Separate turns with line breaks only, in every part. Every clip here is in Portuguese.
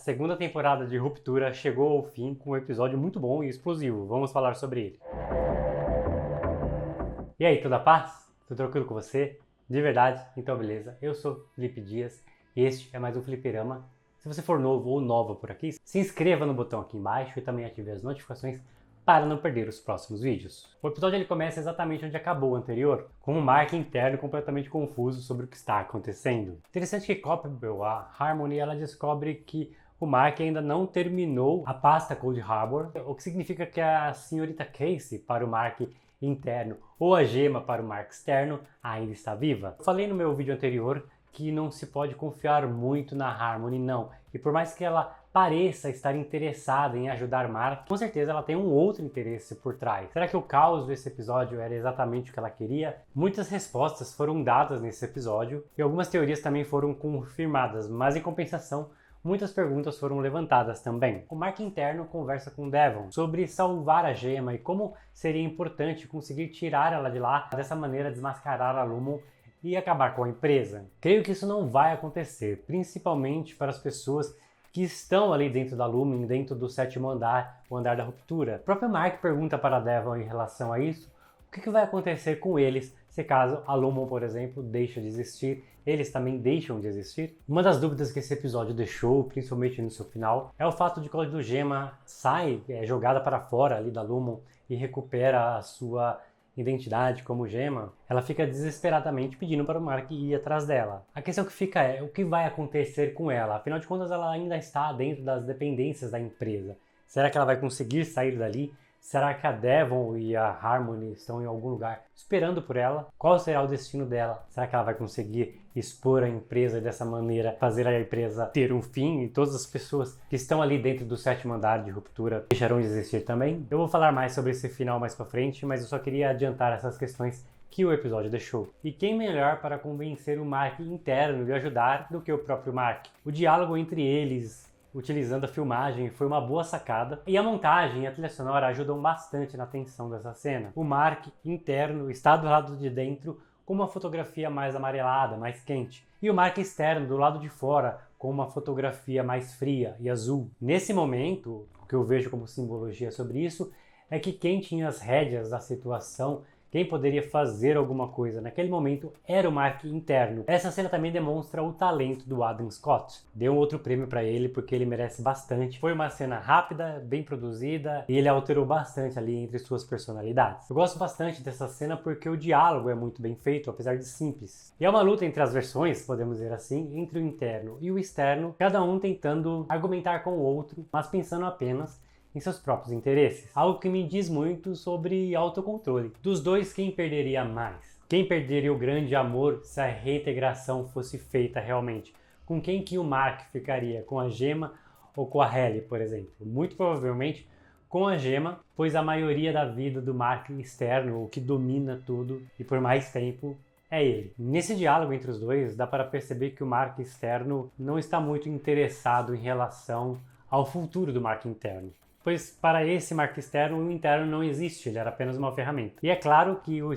segunda temporada de Ruptura chegou ao fim com um episódio muito bom e explosivo. Vamos falar sobre ele. E aí, tudo a paz? Tudo tranquilo com você? De verdade? Então beleza. Eu sou Felipe Dias e este é mais um Fliperama. Se você for novo ou nova por aqui, se inscreva no botão aqui embaixo e também ative as notificações para não perder os próximos vídeos. O episódio ele começa exatamente onde acabou o anterior, com um Mark interno completamente confuso sobre o que está acontecendo. Interessante que Copperwell, a Harmony, ela descobre que o Mark ainda não terminou a pasta Cold Harbor, o que significa que a senhorita Casey para o Mark interno ou a gema para o Mark externo ainda está viva. Eu falei no meu vídeo anterior que não se pode confiar muito na Harmony, não. E por mais que ela pareça estar interessada em ajudar Mark, com certeza ela tem um outro interesse por trás. Será que o caos desse episódio era exatamente o que ela queria? Muitas respostas foram dadas nesse episódio e algumas teorias também foram confirmadas, mas em compensação, muitas perguntas foram levantadas também. O Mark interno conversa com Devon sobre salvar a gema e como seria importante conseguir tirar ela de lá, dessa maneira desmascarar a Lumon e acabar com a empresa. Creio que isso não vai acontecer, principalmente para as pessoas que estão ali dentro da Lumon, dentro do 7º andar, o andar da ruptura. O próprio Mark pergunta para Devon em relação a isso, o que vai acontecer com eles se caso a Lumon, por exemplo, deixe de existir, eles também deixam de existir. Uma das dúvidas que esse episódio deixou, principalmente no seu final, é o fato de quando a gema sai, é jogada para fora ali da Lumon e recupera a sua identidade como gema, ela fica desesperadamente pedindo para o Mark ir atrás dela. A questão que fica é, o que vai acontecer com ela? Afinal de contas, ela ainda está dentro das dependências da empresa. Será que ela vai conseguir sair dali? Será que a Devon e a Harmony estão em algum lugar esperando por ela? Qual será o destino dela? Será que ela vai conseguir expor a empresa e dessa maneira fazer a empresa ter um fim e todas as pessoas que estão ali dentro do 7º andar de ruptura deixarão de existir também? Eu vou falar mais sobre esse final mais pra frente, mas eu só queria adiantar essas questões que o episódio deixou. E quem melhor para convencer o Mark interno e ajudar do que o próprio Mark? O diálogo entre eles, utilizando a filmagem, foi uma boa sacada. E a montagem e a trilha sonora ajudam bastante na tensão dessa cena. O Mark interno está do lado de dentro com uma fotografia mais amarelada, mais quente. E o Mark externo do lado de fora com uma fotografia mais fria e azul. Nesse momento, o que eu vejo como simbologia sobre isso é que quem tinha as rédeas da situação, quem poderia fazer alguma coisa naquele momento era o Mark interno. Essa cena também demonstra o talento do Adam Scott. Deu um outro prêmio para ele porque ele merece bastante. Foi uma cena rápida, bem produzida e ele alterou bastante ali entre suas personalidades. Eu gosto bastante dessa cena porque o diálogo é muito bem feito, apesar de simples. E é uma luta entre as versões, podemos dizer assim, entre o interno e o externo, cada um tentando argumentar com o outro, mas pensando apenas em seus próprios interesses. Algo que me diz muito sobre autocontrole. Dos dois, quem perderia mais? Quem perderia o grande amor se a reintegração fosse feita realmente? Com quem que o Mark ficaria? Com a gema ou com a Halle, por exemplo? Muito provavelmente com a gema, pois a maioria da vida do Mark externo, o que domina tudo e por mais tempo, é ele. Nesse diálogo entre os dois, dá para perceber que o Mark externo não está muito interessado em relação ao futuro do Mark interno. Pois para esse Mark externo, o interno não existe, ele era apenas uma ferramenta. E é claro que o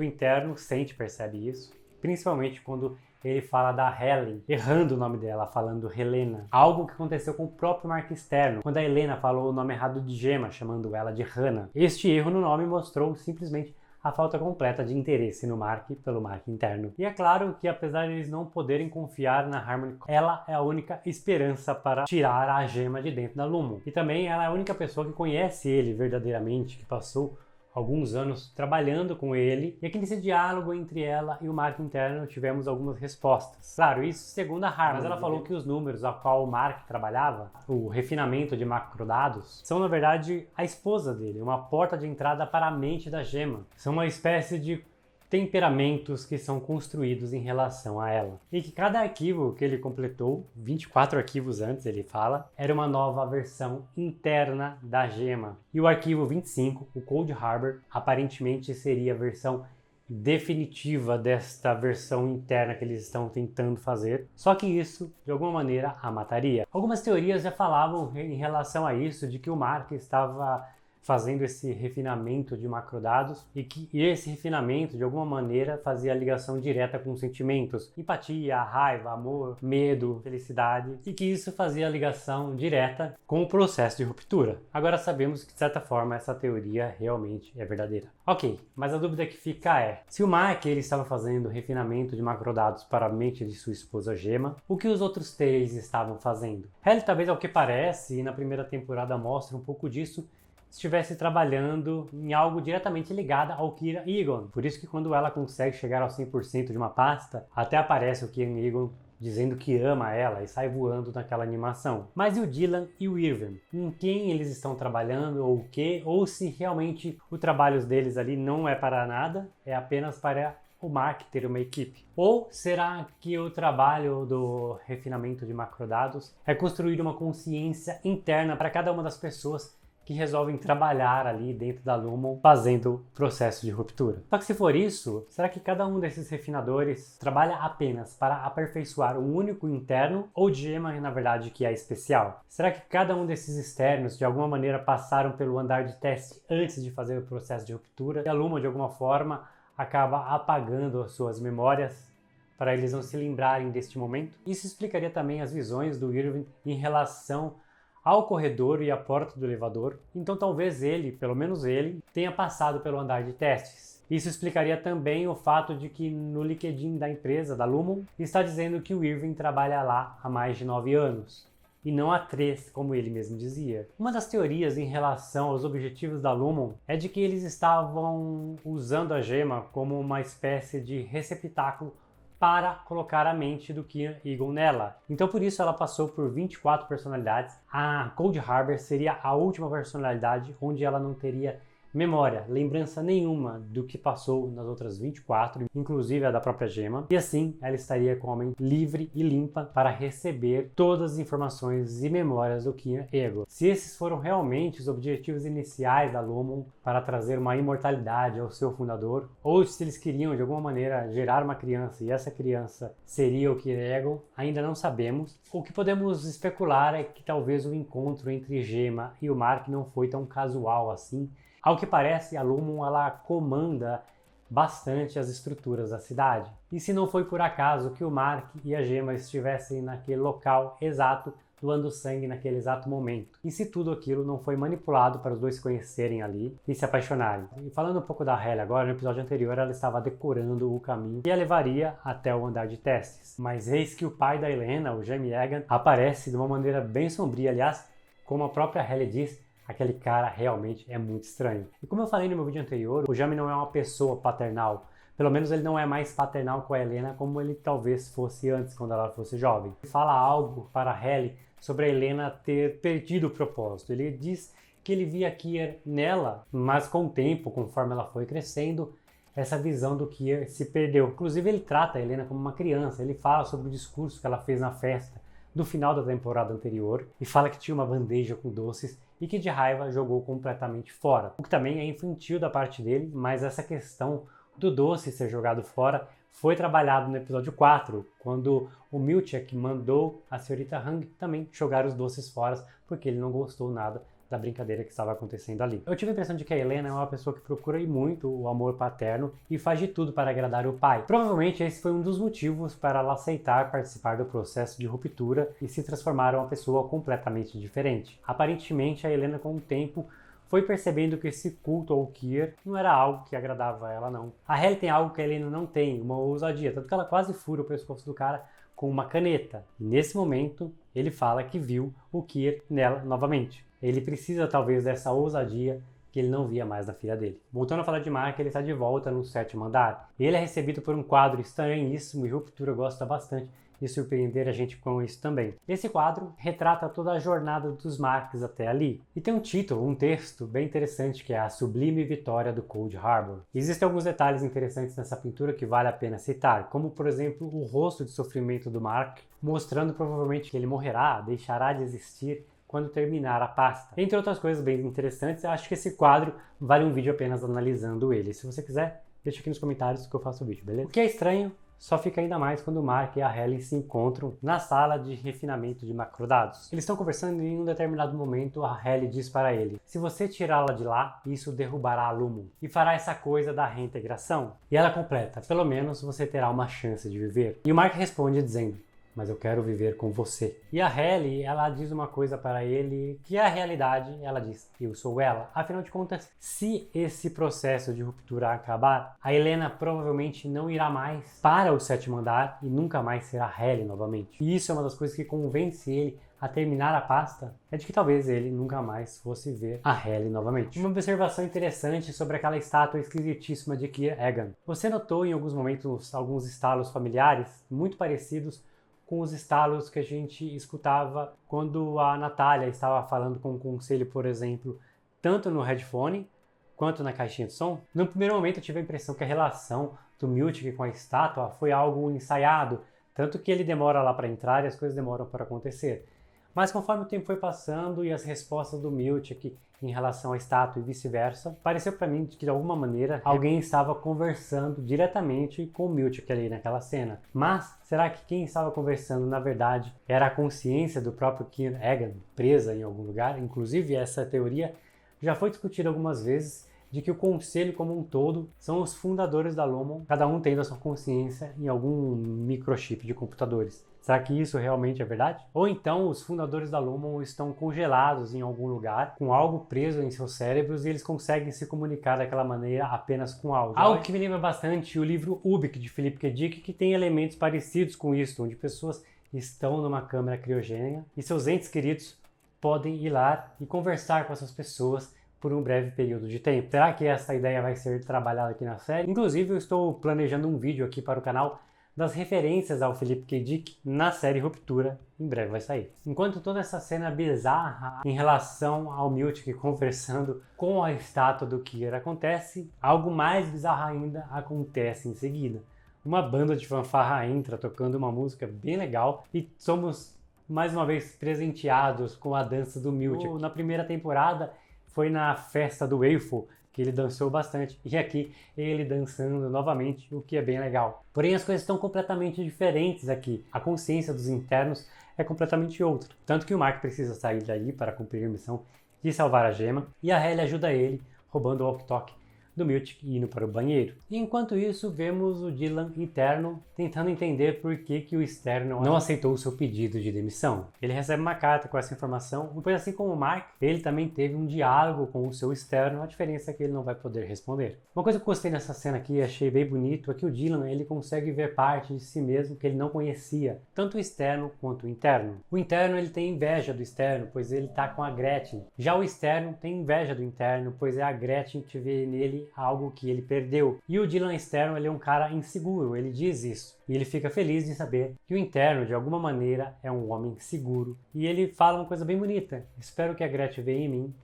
interno sente, percebe isso, principalmente quando ele fala da Helen, errando o nome dela, falando Helena. Algo que aconteceu com o próprio Mark externo, quando a Helena falou o nome errado de gema, chamando ela de Hannah. Este erro no nome mostrou simplesmente a falta completa de interesse no Mark pelo Mark interno. E é claro que apesar de eles não poderem confiar na Harmony, ela é a única esperança para tirar a gema de dentro da Lumon. E também ela é a única pessoa que conhece ele verdadeiramente, que passou alguns anos trabalhando com ele, e aqui nesse diálogo entre ela e o Mark interno tivemos algumas respostas. Claro, isso segundo a Harmony, mas ela falou que os números a qual o Mark trabalhava, o refinamento de macrodados, são na verdade a esposa dele, uma porta de entrada para a mente da gema. São uma espécie de temperamentos que são construídos em relação a ela. E que cada arquivo que ele completou, 24 arquivos antes ele fala, era uma nova versão interna da gema. E o arquivo 25, o Cold Harbor, aparentemente seria a versão definitiva desta versão interna que eles estão tentando fazer, só que isso, de alguma maneira, a mataria. Algumas teorias já falavam em relação a isso, de que o Mark estava fazendo esse refinamento de macrodados e esse refinamento de alguma maneira fazia ligação direta com sentimentos, empatia, raiva, amor, medo, felicidade, e que isso fazia ligação direta com o processo de ruptura. Agora sabemos que de certa forma essa teoria realmente é verdadeira. Ok, mas a dúvida que fica é, se o Mark ele estava fazendo refinamento de macrodados para a mente de sua esposa Gemma, o que os outros 3 estavam fazendo? Halle, talvez ao que parece, e na primeira temporada mostra um pouco disso, estivesse trabalhando em algo diretamente ligado ao Kieran Egon. Por isso que quando ela consegue chegar ao 100% de uma pasta, até aparece o Kieran Egon dizendo que ama ela e sai voando naquela animação. Mas e o Dylan e o Irving? Em quem eles estão trabalhando ou o quê? Ou se realmente o trabalho deles ali não é para nada, é apenas para o Mark ter uma equipe? Ou será que o trabalho do refinamento de macrodados é construir uma consciência interna para cada uma das pessoas que resolvem trabalhar ali dentro da Lumon fazendo o processo de ruptura? Só que se for isso, será que cada um desses refinadores trabalha apenas para aperfeiçoar um único interno ou Gemma, na verdade, que é especial? Será que cada um desses externos de alguma maneira passaram pelo andar de teste antes de fazer o processo de ruptura e a Lumon de alguma forma acaba apagando as suas memórias para eles não se lembrarem deste momento? Isso explicaria também as visões do Irving em relação ao corredor e à porta do elevador, então talvez ele, pelo menos ele, tenha passado pelo andar de testes. Isso explicaria também o fato de que no LinkedIn da empresa, da Lumon, está dizendo que o Irving trabalha lá há mais de 9 anos, e não há 3, como ele mesmo dizia. Uma das teorias em relação aos objetivos da Lumon é de que eles estavam usando a Gemma como uma espécie de receptáculo para colocar a mente do Kieran Egon nela. Então por isso ela passou por 24 personalidades. A Cold Harbor seria a última personalidade onde ela não teria memória, lembrança nenhuma do que passou nas outras 24, inclusive a da própria Gemma, e assim ela estaria com a mente livre e limpa para receber todas as informações e memórias do Kieran Egon. Se esses foram realmente os objetivos iniciais da Lumon para trazer uma imortalidade ao seu fundador, ou se eles queriam de alguma maneira gerar uma criança e essa criança seria o Kieran Egon, ainda não sabemos. O que podemos especular é que talvez o encontro entre Gemma e o Mark não foi tão casual assim. Ao que parece, a Lumon ela comanda bastante as estruturas da cidade. E se não foi por acaso que o Mark e a Gemma estivessem naquele local exato, doando sangue naquele exato momento? E se tudo aquilo não foi manipulado para os dois se conhecerem ali e se apaixonarem? E falando um pouco da Halle agora, no episódio anterior ela estava decorando o caminho que a levaria até o andar de testes. Mas eis que o pai da Helena, o Jamie Egan, aparece de uma maneira bem sombria, aliás, como a própria Halle diz, aquele cara realmente é muito estranho. E como eu falei no meu vídeo anterior, o Jamie não é uma pessoa paternal. Pelo menos ele não é mais paternal com a Helena como ele talvez fosse antes, quando ela fosse jovem. Ele fala algo para a Halle sobre a Helena ter perdido o propósito. Ele diz que ele via Kier nela, mas com o tempo, conforme ela foi crescendo, essa visão do Kier se perdeu. Inclusive ele trata a Helena como uma criança. Ele fala sobre o discurso que ela fez na festa do final da temporada anterior e fala que tinha uma bandeja com doces e que de raiva jogou completamente fora. O que também é infantil da parte dele, mas essa questão do doce ser jogado fora foi trabalhado no episódio 4, quando o Milchek mandou a senhorita Hang também jogar os doces fora, porque ele não gostou nada da brincadeira que estava acontecendo ali. Eu tive a impressão de que a Helena é uma pessoa que procura muito o amor paterno e faz de tudo para agradar o pai. Provavelmente esse foi um dos motivos para ela aceitar participar do processo de ruptura e se transformar em uma pessoa completamente diferente. Aparentemente a Helena com o tempo foi percebendo que esse culto ao Kier não era algo que agradava a ela não. A Halle tem algo que a Helena não tem, uma ousadia, tanto que ela quase fura o pescoço do cara com uma caneta. E nesse momento ele fala que viu o Kier nela novamente. Ele precisa talvez dessa ousadia que ele não via mais na filha dele. Voltando a falar de Mark, ele está de volta no 7º andar. Ele é recebido por um quadro estranhíssimo e Ruptura gosta bastante de surpreender a gente com isso também. Esse quadro retrata toda a jornada dos Marks até ali. E tem um título, um texto bem interessante que é A Sublime Vitória do Cold Harbor. Existem alguns detalhes interessantes nessa pintura que vale a pena citar, como por exemplo o rosto de sofrimento do Mark, mostrando provavelmente que ele morrerá, deixará de existir quando terminar a pasta. Entre outras coisas bem interessantes, eu acho que esse quadro vale um vídeo apenas analisando ele. Se você quiser, deixa aqui nos comentários que eu faço o vídeo, beleza? O que é estranho só fica ainda mais quando o Mark e a Hayley se encontram na sala de refinamento de macrodados. Eles estão conversando e em um determinado momento a Hayley diz para ele: se você tirá-la de lá, isso derrubará a Lumon e fará essa coisa da reintegração. E ela completa: pelo menos você terá uma chance de viver. E o Mark responde dizendo: mas eu quero viver com você. E a Hayley, ela diz uma coisa para ele que é a realidade. Ela diz: eu sou ela. Afinal de contas, se esse processo de ruptura acabar, a Helena provavelmente não irá mais para o 7º andar e nunca mais será Hayley novamente. E isso é uma das coisas que convence ele a terminar a pasta, é de que talvez ele nunca mais fosse ver a Hayley novamente. Uma observação interessante sobre aquela estátua esquisitíssima de Kier Egan. Você notou em alguns momentos alguns estalos familiares muito parecidos com os estalos que a gente escutava quando a Natália estava falando com o conselho, por exemplo, tanto no headphone quanto na caixinha de som? No primeiro momento eu tive a impressão que a relação do Miltic com a estátua foi algo ensaiado, tanto que ele demora lá para entrar e as coisas demoram para acontecer. Mas conforme o tempo foi passando e as respostas do Miltic em relação à estátua e vice-versa, pareceu para mim que de alguma maneira alguém estava conversando diretamente com o Miltic ali naquela cena. Mas será que quem estava conversando na verdade era a consciência do próprio Kier Egan presa em algum lugar? Inclusive essa teoria já foi discutida algumas vezes, de que o conselho como um todo são os fundadores da Lumon, cada um tendo a sua consciência em algum microchip de computadores. Será que isso realmente é verdade? Ou então os fundadores da Lumon estão congelados em algum lugar, com algo preso em seus cérebros e eles conseguem se comunicar daquela maneira apenas com áudio. Algo que me lembra bastante o livro Ubik, de Philip K. Dick, que tem elementos parecidos com isso, onde pessoas estão numa câmara criogênica e seus entes queridos podem ir lá e conversar com essas pessoas por um breve período de tempo. Será que essa ideia vai ser trabalhada aqui na série? Inclusive, eu estou planejando um vídeo aqui para o canal das referências ao Philip K. Dick na série Ruptura, em breve vai sair. Enquanto toda essa cena bizarra em relação ao Miltic conversando com a estátua do Kier acontece, algo mais bizarro ainda acontece em seguida. Uma banda de fanfarra entra tocando uma música bem legal e somos mais uma vez presenteados com a dança do Miltic. Na primeira temporada foi na festa do Eiffel que ele dançou bastante, e aqui ele dançando novamente, o que é bem legal. Porém as coisas estão completamente diferentes aqui. A consciência dos internos é completamente outra. Tanto que o Mark precisa sair daí para cumprir a missão de salvar a gema, e a Hayley ajuda ele, roubando o walkie-talkie do Miltic e indo para o banheiro. E enquanto isso, vemos o Dylan interno tentando entender por que o externo não aceitou o seu pedido de demissão. Ele recebe uma carta com essa informação, e pois assim como o Mark, ele também teve um diálogo com o seu externo, a diferença é que ele não vai poder responder. Uma coisa que eu gostei nessa cena aqui e achei bem bonito é que o Dylan ele consegue ver parte de si mesmo que ele não conhecia, tanto o externo quanto o interno. O interno ele tem inveja do externo, pois ele está com a Gretchen. Já o externo tem inveja do interno, pois é a Gretchen que vê nele algo que ele perdeu. E o Dylan externo ele é um cara inseguro, ele diz isso. E ele fica feliz de saber que o interno, de alguma maneira, é um homem seguro. E ele fala uma coisa bem bonita: espero que a Gretchen veja em mim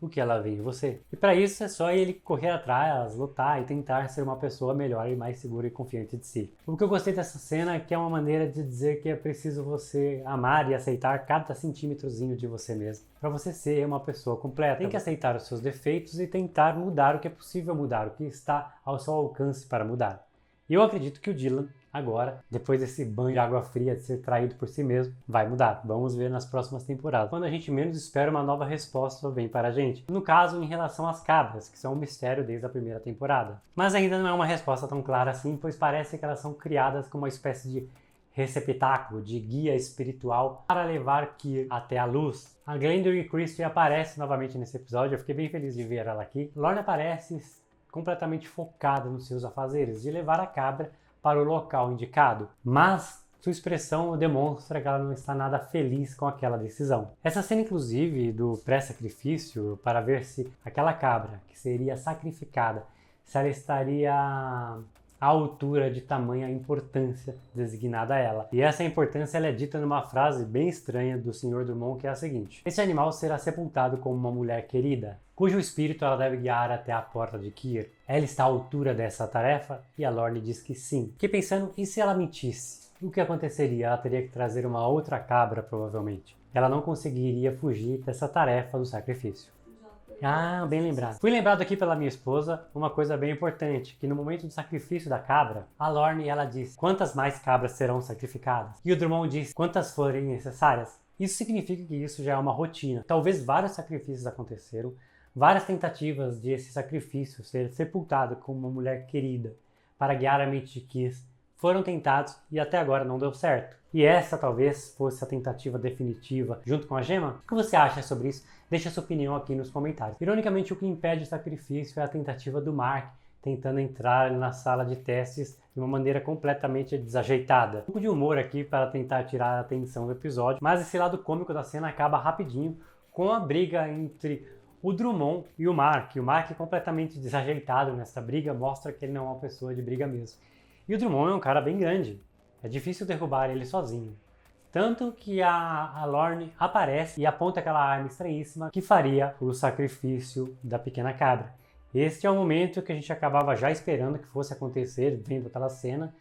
o que ela vê em você. E para isso é só ele correr atrás, lutar e tentar ser uma pessoa melhor e mais segura e confiante de si. O que eu gostei dessa cena é que é uma maneira de dizer que é preciso você amar e aceitar cada centímetrozinho de você mesmo, para você ser uma pessoa completa. Tem que aceitar os seus defeitos e tentar mudar o que é possível mudar, o que está ao seu alcance para mudar. E eu acredito que o Dylan, agora, depois desse banho de água fria de ser traído por si mesmo, vai mudar. Vamos ver nas próximas temporadas. Quando a gente menos espera, uma nova resposta vem para a gente. No caso, em relação às cabras, que são um mistério desde a primeira temporada. Mas ainda não é uma resposta tão clara assim, pois parece que elas são criadas como uma espécie de receptáculo, de guia espiritual para levar Kier até a luz. A Glendory Christie aparece novamente nesse episódio, eu fiquei bem feliz de ver ela aqui. Lorne aparece completamente focada nos seus afazeres, de levar a cabra para o local indicado, mas sua expressão demonstra que ela não está nada feliz com aquela decisão. Essa cena, inclusive, do pré-sacrifício, para ver se aquela cabra que seria sacrificada, se ela estaria à altura de tamanha importância designada a ela. E essa importância ela é dita numa frase bem estranha do Sr. Drummond, que é a seguinte: esse animal será sepultado como uma mulher querida, cujo espírito ela deve guiar até a porta de Kier. Ela está à altura dessa tarefa? E a Lorne diz que sim. Fiquei pensando, e se ela mentisse? O que aconteceria? Ela teria que trazer uma outra cabra, provavelmente. Ela não conseguiria fugir dessa tarefa do sacrifício. Ah, bem lembrado. Fui lembrado aqui pela minha esposa uma coisa bem importante, que no momento do sacrifício da cabra, a Lorne ela diz quantas mais cabras serão sacrificadas. E o Drummond diz quantas forem necessárias. Isso significa que isso já é uma rotina. Talvez vários sacrifícios aconteceram, várias tentativas de esse sacrifício ser sepultado com uma mulher querida para guiar a mente de Kiss foram tentados e até agora não deu certo. E essa talvez fosse a tentativa definitiva junto com a gema? O que você acha sobre isso? Deixa sua opinião aqui nos comentários. Ironicamente, o que impede o sacrifício é a tentativa do Mark tentando entrar na sala de testes de uma maneira completamente desajeitada. Um pouco de humor aqui para tentar tirar a atenção do episódio, mas esse lado cômico da cena acaba rapidinho com a briga entre o Drummond e o Mark. O Mark completamente desajeitado nessa briga mostra que ele não é uma pessoa de briga mesmo. E o Drummond é um cara bem grande, é difícil derrubar ele sozinho. Tanto que a Lorne aparece e aponta aquela arma estranhíssima que faria o sacrifício da pequena cabra. Este é o momento que a gente acabava já esperando que fosse acontecer, vendo aquela cena,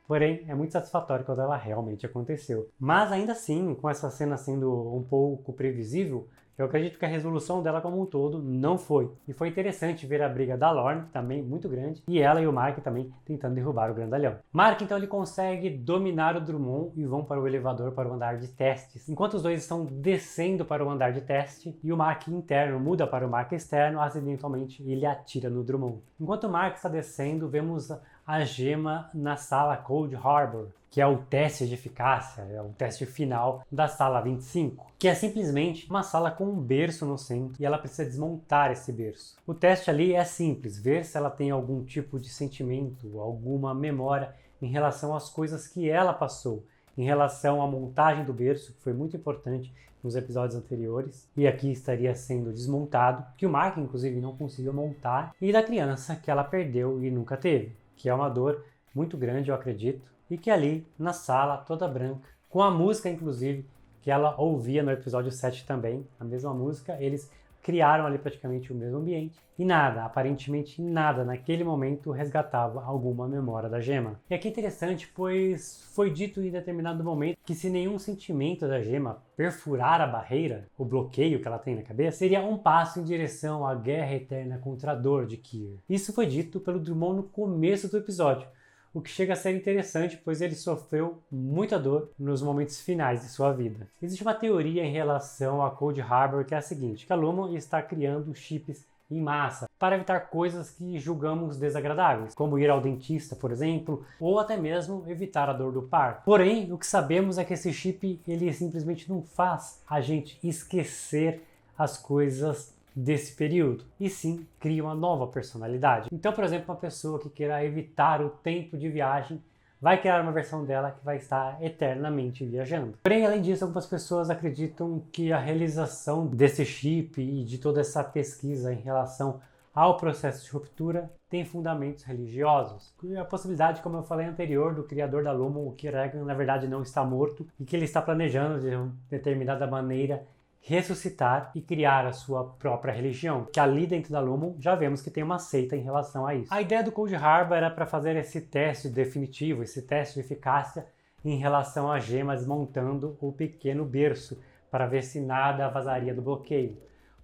porém é muito satisfatório quando ela realmente aconteceu. Mas ainda assim, com essa cena sendo um pouco previsível, eu acredito que a resolução dela como um todo não foi. E foi interessante ver a briga da Lorne, também muito grande, e ela e o Mark também tentando derrubar o grandalhão. Mark então ele consegue dominar o Drummond e vão para o elevador para o andar de testes. Enquanto os dois estão descendo para o andar de teste e o Mark interno muda para o Mark externo, acidentalmente ele atira no Drummond. Enquanto o Mark está descendo, vemos a gema na sala Cold Harbor, que é o teste de eficácia, é o teste final da sala 25, que é simplesmente uma sala com um berço no centro e ela precisa desmontar esse berço. O teste ali é simples, ver se ela tem algum tipo de sentimento, alguma memória em relação às coisas que ela passou, em relação à montagem do berço, que foi muito importante nos episódios anteriores, e aqui estaria sendo desmontado, que o Mark inclusive não conseguiu montar, e da criança que ela perdeu e nunca teve, que é uma dor muito grande, eu acredito, e que ali na sala toda branca, com a música inclusive que ela ouvia no episódio 7 também, a mesma música, eles criaram ali praticamente o mesmo ambiente e nada, aparentemente nada naquele momento resgatava alguma memória da gema. E aqui é interessante, pois foi dito em determinado momento que se nenhum sentimento da gema perfurar a barreira, o bloqueio que ela tem na cabeça, seria um passo em direção à guerra eterna contra a dor de Kier. Isso foi dito pelo Drummond no começo do episódio, o que chega a ser interessante, pois ele sofreu muita dor nos momentos finais de sua vida. Existe uma teoria em relação a Cold Harbor que é a seguinte, que a Lumon está criando chips em massa para evitar coisas que julgamos desagradáveis, como ir ao dentista, por exemplo, ou até mesmo evitar a dor do parto. Porém, o que sabemos é que esse chip ele simplesmente não faz a gente esquecer as coisas desse período, e sim cria uma nova personalidade. Então, por exemplo, uma pessoa que queira evitar o tempo de viagem vai criar uma versão dela que vai estar eternamente viajando. Porém, além disso, algumas pessoas acreditam que a realização desse chip e de toda essa pesquisa em relação ao processo de ruptura tem fundamentos religiosos. E a possibilidade, como eu falei anterior, do criador da Lumon, o Kieran, na verdade não está morto e que ele está planejando de uma determinada maneira ressuscitar e criar a sua própria religião, que ali dentro da Lumon já vemos que tem uma seita em relação a isso. A ideia do Cold Harbor era para fazer esse teste definitivo, esse teste de eficácia em relação à gema desmontando o pequeno berço, para ver se nada vazaria do bloqueio.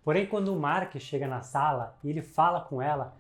Porém, quando o Mark chega na sala e ele fala com ela,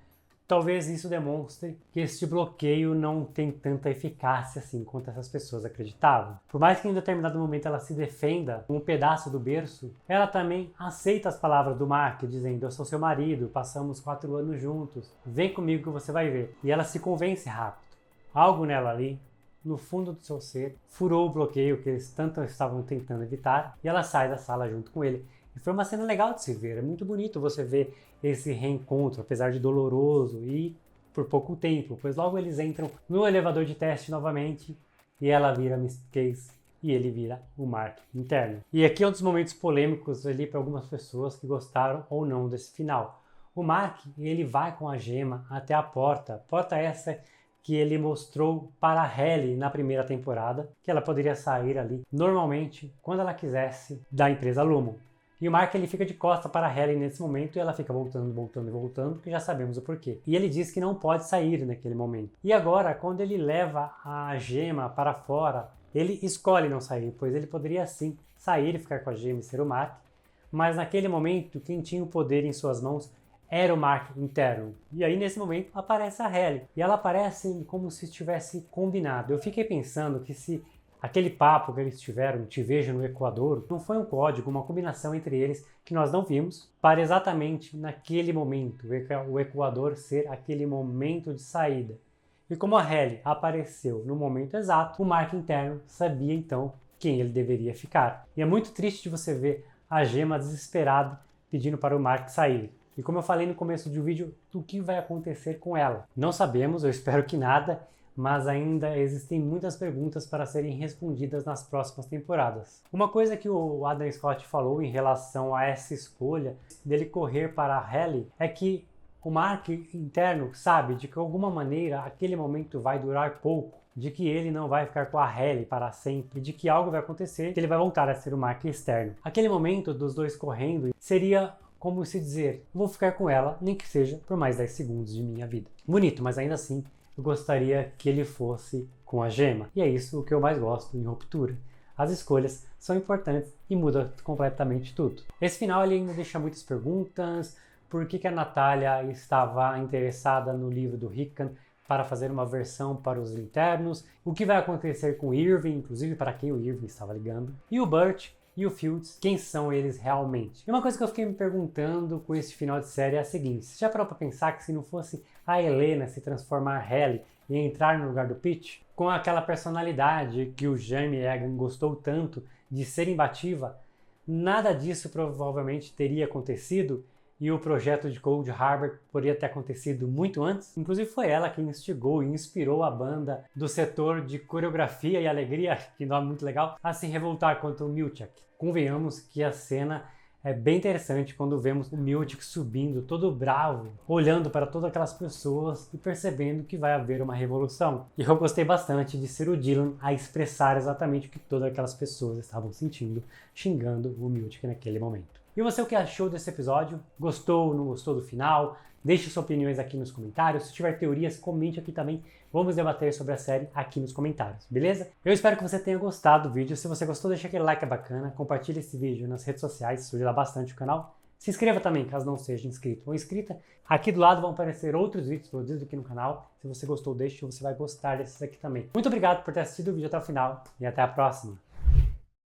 talvez isso demonstre que este bloqueio não tem tanta eficácia assim quanto essas pessoas acreditavam. Por mais que em determinado momento ela se defenda com um pedaço do berço, ela também aceita as palavras do Mark, dizendo: eu sou seu marido, passamos 4 anos juntos, vem comigo que você vai ver. E ela se convence rápido. Algo nela ali, no fundo do seu ser, furou o bloqueio que eles tanto estavam tentando evitar e ela sai da sala junto com ele. E foi uma cena legal de se ver, é muito bonito você ver esse reencontro, apesar de doloroso e por pouco tempo, pois logo eles entram no elevador de teste novamente e ela vira Miss Case e ele vira o Mark interno. E aqui é um dos momentos polêmicos ali para algumas pessoas que gostaram ou não desse final. O Mark, ele vai com a gema até a porta essa que ele mostrou para a Hayley na primeira temporada, que ela poderia sair ali normalmente quando ela quisesse da empresa Lumon. E o Mark ele fica de costa para a Hayley nesse momento e ela fica voltando, porque já sabemos o porquê. E ele diz que não pode sair naquele momento. E agora, quando ele leva a gema para fora, ele escolhe não sair, pois ele poderia sim sair e ficar com a gema e ser o Mark, mas naquele momento quem tinha o poder em suas mãos era o Mark interno. E aí nesse momento aparece a Halle, e ela aparece como se estivesse combinado. Eu fiquei pensando que se aquele papo que eles tiveram, te vejo no Equador, não foi um código, uma combinação entre eles que nós não vimos, para exatamente naquele momento, o Equador ser aquele momento de saída. E como a Halle apareceu no momento exato, o Mark interno sabia então quem ele deveria ficar. E é muito triste de você ver a Gema desesperada pedindo para o Mark sair. E como eu falei no começo do vídeo, o que vai acontecer com ela? Não sabemos, eu espero que nada, mas ainda existem muitas perguntas para serem respondidas nas próximas temporadas. Uma coisa que o Adam Scott falou em relação a essa escolha dele correr para a Halle é que o Mark interno sabe de que de alguma maneira aquele momento vai durar pouco, de que ele não vai ficar com a Halle para sempre, de que algo vai acontecer, que ele vai voltar a ser o Mark externo. Aquele momento dos dois correndo seria como se dizer, vou ficar com ela, nem que seja por mais 10 segundos de minha vida. Bonito, mas ainda assim, eu gostaria que ele fosse com a Gema. E é isso o que eu mais gosto em Ruptura. As escolhas são importantes e muda completamente tudo. Esse final ele ainda deixa muitas perguntas. Por que a Natália estava interessada no livro do Rickon para fazer uma versão para os internos? O que vai acontecer com o Irving, inclusive para quem o Irving estava ligando? E o Burt e o Fields, quem são eles realmente? E uma coisa que eu fiquei me perguntando com esse final de série é a seguinte: você já parou para pensar que se não fosse a Helena se transformar Halle e entrar no lugar do Pete, com aquela personalidade que o Jamie Egan gostou tanto de ser imbatível, nada disso provavelmente teria acontecido e o projeto de Cold Harbor poderia ter acontecido muito antes? Inclusive foi ela quem instigou e inspirou a banda do setor de coreografia e alegria, que nome muito legal, a se revoltar contra o Milchak. Convenhamos que a cena é bem interessante quando vemos o Milchak subindo todo bravo, olhando para todas aquelas pessoas e percebendo que vai haver uma revolução. E eu gostei bastante de ser o Dylan a expressar exatamente o que todas aquelas pessoas estavam sentindo, xingando o Milchak naquele momento. E você, o que achou desse episódio? Gostou ou não gostou do final? Deixe suas opiniões aqui nos comentários. Se tiver teorias, comente aqui também. Vamos debater sobre a série aqui nos comentários, beleza? Eu espero que você tenha gostado do vídeo. Se você gostou, deixa aquele like, é bacana. Compartilhe esse vídeo nas redes sociais, isso ajuda bastante o canal. Se inscreva também, caso não seja inscrito ou inscrita. Aqui do lado vão aparecer outros vídeos produzidos aqui no canal. Se você gostou, deixe, você vai gostar desses aqui também. Muito obrigado por ter assistido o vídeo até o final e até a próxima.